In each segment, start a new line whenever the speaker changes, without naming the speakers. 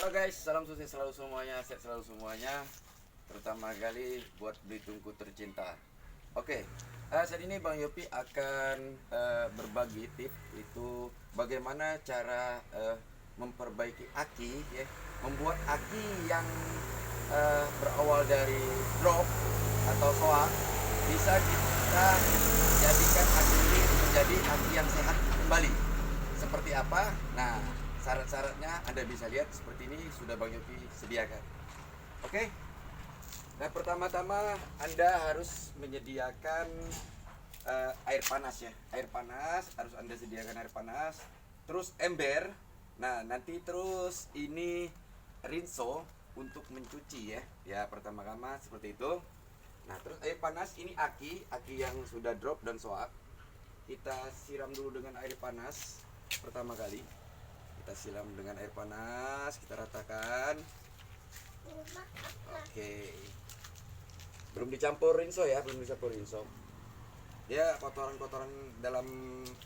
Halo guys, salam sukses selalu semuanya, sehat selalu semuanya. Terutama kali buat Belitungku tercinta. Oke, saat ini Bang Yopi akan berbagi tips itu bagaimana cara memperbaiki aki, ya, membuat aki yang berawal dari drop atau soak bisa kita jadikan aki ini menjadi aki yang sehat kembali. Seperti apa? Nah, syarat-syaratnya Anda bisa lihat seperti ini sudah Bang Yopi sediakan. Oke. Nah, pertama-tama Anda harus menyediakan air panas ya. Air panas harus Anda sediakan air panas. Terus ember. Nah, nanti terus ini rinso untuk mencuci ya. Ya, pertama-tama seperti itu. Nah, terus air panas ini aki yang sudah drop dan soak. Kita siram dulu dengan air panas pertama kali. Kita siram dengan air panas, kita ratakan. Oke. Belum dicampur rinso ya, belum dicampur rinso. Ya, kotoran-kotoran dalam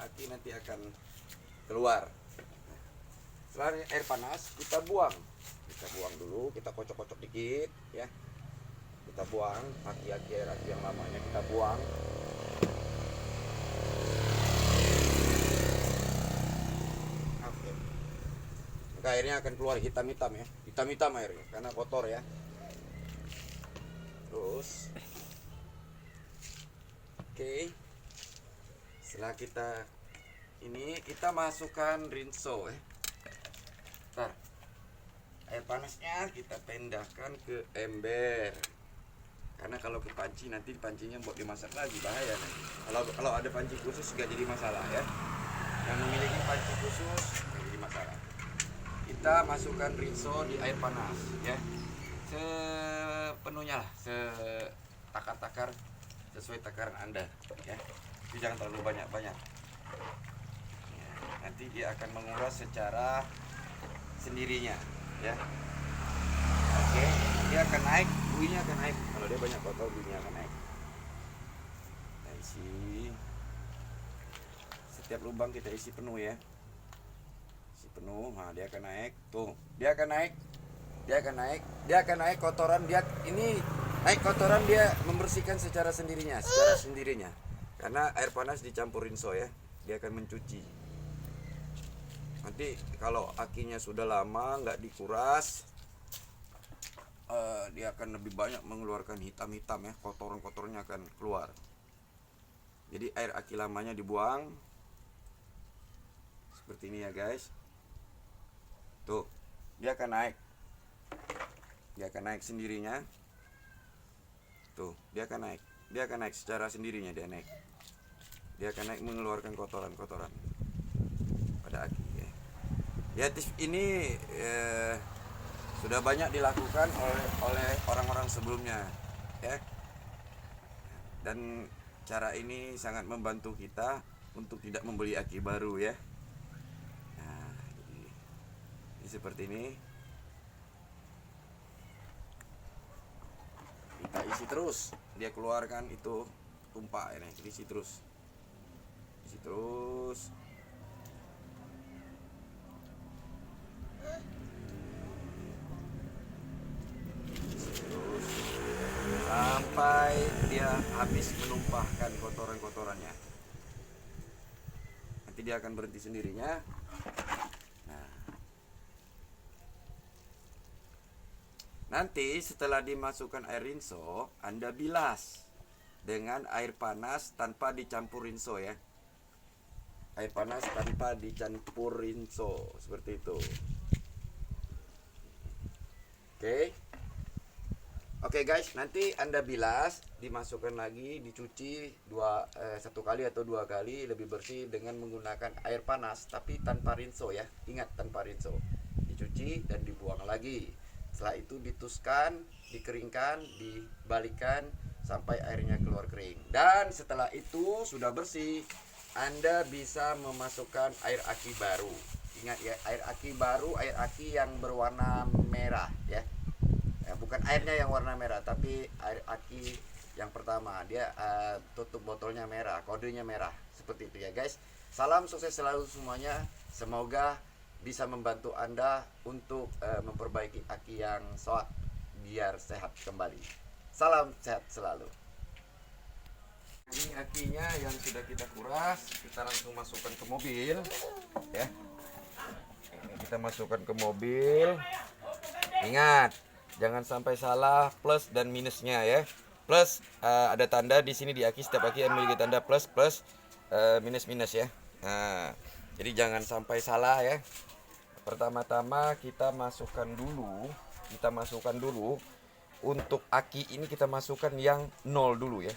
aki nanti akan keluar. Setelah air panas, kita buang. Kita buang dulu, kita kocok-kocok dikit ya. Kita buang aki-aki yang lamanya kita buang. Maka airnya akan keluar hitam-hitam ya, hitam-hitam airnya karena kotor ya. Terus oke, setelah kita masukkan rinso ya. Ntar air panasnya kita pindahkan ke ember, karena kalau ke panci nanti pancinya buat dimasak lagi bahaya nih. Kalau ada panci khusus gak jadi masalah ya. Yang memiliki panci khusus gak jadi masalah. Kita masukkan rinso di air panas ya, sepenuhnya lah, setakar-takar sesuai takaran Anda ya. Jadi jangan terlalu banyak-banyak ya, nanti dia akan menguras secara sendirinya ya. Oke, dia akan naik, buihnya akan naik. Kalau dia banyak kotor, buihnya akan naik. Kita isi setiap lubang, kita isi penuh ya, penuh. Nah, dia akan naik tuh, dia akan naik kotoran dia ini, naik kotoran dia membersihkan secara sendirinya karena air panas dicampur rinso ya, dia akan mencuci. Nanti kalau akinya sudah lama nggak dikuras, dia akan lebih banyak mengeluarkan hitam-hitam ya, kotoran-kotornya akan keluar. Jadi air aki lamanya dibuang seperti ini ya guys. Tuh, dia akan naik sendirinya. Tuh, dia akan naik secara sendirinya, dia akan naik mengeluarkan kotoran-kotoran pada aki ya. Ya, tips ini sudah banyak dilakukan oleh orang-orang sebelumnya ya. Dan cara ini sangat membantu kita untuk tidak membeli aki baru ya. Seperti ini kita isi terus, dia keluarkan itu tumpah ini, isi terus sampai dia habis menumpahkan kotoran-kotorannya. Nanti dia akan berhenti sendirinya. Nanti setelah dimasukkan air rinso, Anda bilas dengan air panas tanpa dicampur rinso ya. Air panas tanpa dicampur rinso, seperti itu. Oke guys, nanti Anda bilas, dimasukkan lagi, dicuci satu kali atau dua kali lebih bersih dengan menggunakan air panas, tapi tanpa rinso ya. Ingat, tanpa rinso. Dicuci dan dibuang lagi. Setelah itu dituskan, dikeringkan, dibalikkan sampai airnya keluar kering. Dan setelah itu sudah bersih, Anda bisa memasukkan air aki baru. Ingat ya, air aki baru, air aki yang berwarna merah ya. Bukan airnya yang warna merah, tapi air aki yang pertama. Dia tutup botolnya merah, kodenya merah. Seperti itu ya guys. Salam sukses selalu semuanya. Semoga bisa membantu Anda untuk memperbaiki yang soak biar sehat kembali. Salam sehat selalu. Ini akinya yang sudah kita kuras, kita langsung masukkan ke mobil ya. Ini kita masukkan ke mobil. Ingat, jangan sampai salah plus dan minusnya ya. Plus ada tanda di sini di aki, setiap aki memiliki tanda plus plus minus minus ya. Nah, jadi jangan sampai salah ya. Pertama-tama kita masukkan dulu untuk aki ini kita masukkan yang 0 dulu ya.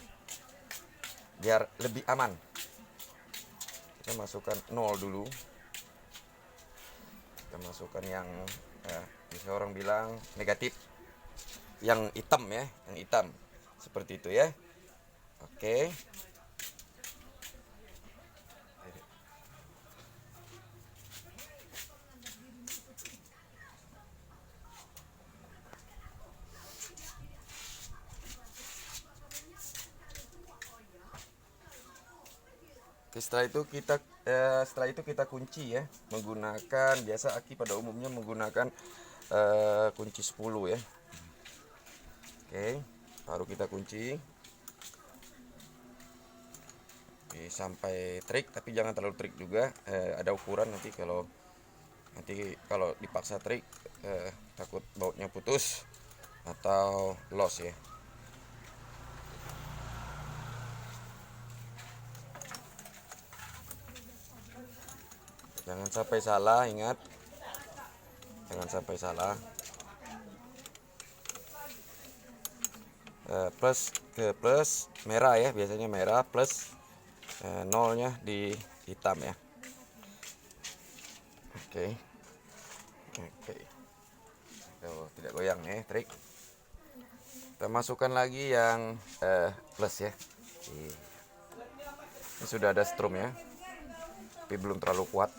Biar lebih aman. Kita masukkan 0 dulu. Kita masukkan yang bisa orang bilang negatif. Yang hitam ya, yang hitam. Seperti itu ya. Oke. Oke, setelah itu kita kunci ya, menggunakan biasa aki pada umumnya menggunakan kunci 10 ya. Oke, baru kita kunci. Oke, sampai trik, tapi jangan terlalu trik juga. Ada ukuran nanti kalau dipaksa trik takut bautnya putus atau loss ya. Jangan sampai salah, ingat. Jangan sampai salah. Plus ke plus merah ya, biasanya merah, plus nolnya di hitam ya. Oke. Tuh, tidak goyang ya, trik. Kita masukkan lagi yang plus ya. Ini sudah ada strum ya, tapi belum terlalu kuat.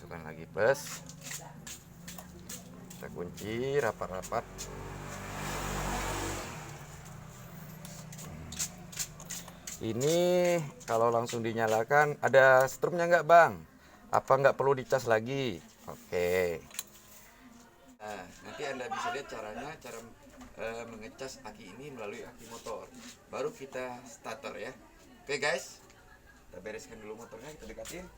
Masukkan lagi plus, kita kunci rapat-rapat. Ini kalau langsung dinyalakan ada strumnya nggak bang? Apa nggak perlu dicas lagi? Oke. Nah, nanti Anda bisa lihat cara mengecas aki ini melalui aki motor. Baru kita starter ya. Oke guys, kita bereskan dulu motornya, kita dekatin.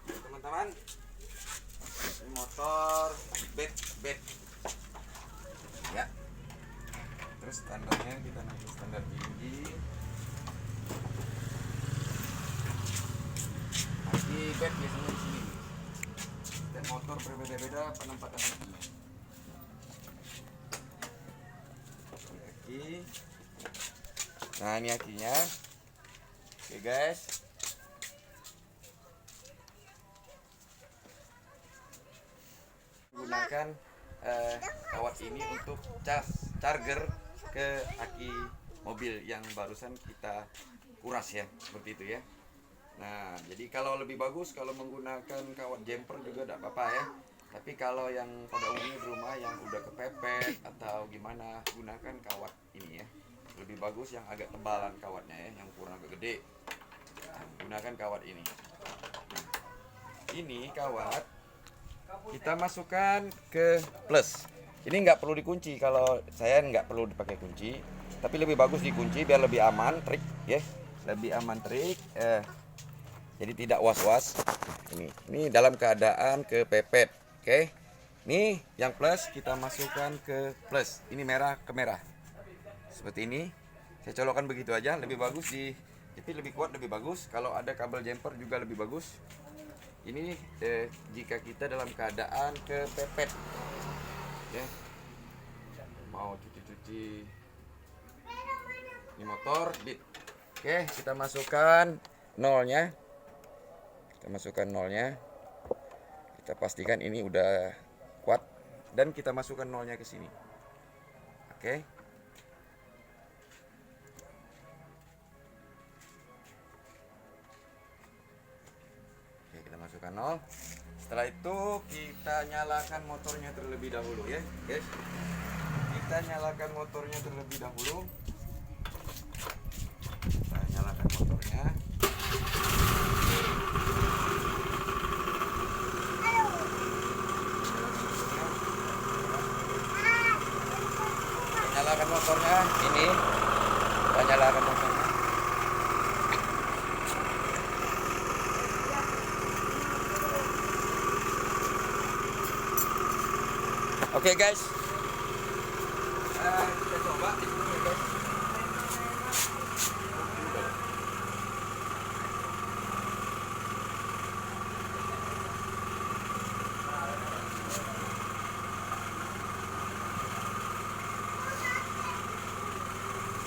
Oke, teman-teman, ini motor bed ya. Terus standarnya kita naik standar tinggi. Aki bed biasanya di sini. Dan motor berbeda-beda penempatan akinya. Aki. Nah, ini akinya. Oke guys. Gunakan kawat ini untuk charger ke aki mobil yang barusan kita kuras ya, seperti itu ya. Nah, jadi kalau lebih bagus kalau menggunakan kawat jumper juga tidak apa-apa ya. Tapi kalau yang pada umumnya di rumah yang udah kepepet atau gimana, gunakan kawat ini ya. Lebih bagus yang agak tebalan kawatnya ya, yang kurang agak gede. Nah, gunakan kawat ini. Nah, ini kawat kita masukkan ke plus. Ini nggak perlu dikunci, kalau saya nggak perlu dipakai kunci, tapi lebih bagus dikunci biar lebih aman trik ya, lebih aman trik. Jadi tidak was-was. Ini dalam keadaan kepepet. Oke, ini yang plus kita masukkan ke plus. Ini merah ke merah, seperti ini. Saya colokkan begitu aja. Lebih bagus tapi lebih kuat lebih bagus. Kalau ada kabel jumper juga lebih bagus. Ini jika kita dalam keadaan kepepet ya, mau cuci-cuci ini motor bit. Oke, kita masukkan nolnya. Kita pastikan ini udah kuat dan kita masukkan nolnya ke sini. Oke. Oke, kita masukkan nol. Setelah itu kita nyalakan motornya terlebih dahulu ya, guys. Kita nyalakan motornya terlebih dahulu. Kita nyalakan motornya. motornya ini, kita nyalakan motornya. Oke guys, kita coba di sini ya guys.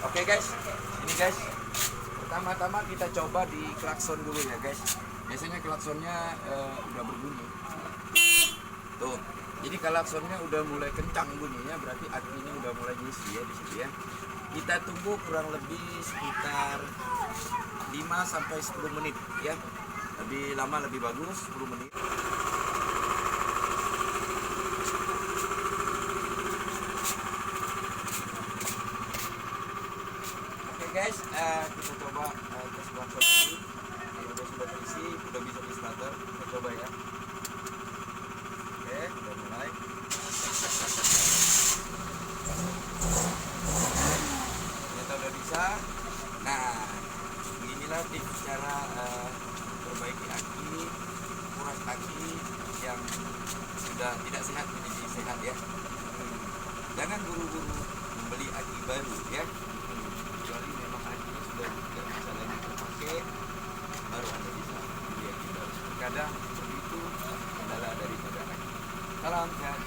Oke guys, ini guys. Pertama-tama kita coba di klakson dulu ya guys. Biasanya klaksonnya udah berbunyi. Tuh. Jadi klaksonnya udah mulai kencang bunyinya, berarti akinya udah mulai ngisi ya di situ ya. Kita tunggu kurang lebih sekitar 5 sampai 10 menit ya. Lebih lama lebih bagus, 10 menit. Oke guys, kita coba tes klakson ini. Ini sudah terisi, udah bisa di starter. Kita coba ya. Oke, udah mulai. Ternyata udah bisa. Nah, inilah tips cara perbaiki aki, kuras aki yang sudah tidak sehat menjadi sehat ya. Jangan buru-buru membeli aki baru ya. Kecuali memang akinya sudah tidak bisa lagi terpakai, baru Anda bisa beli aki baru. Kadang begitu adalah daripada aki. Salam sehat.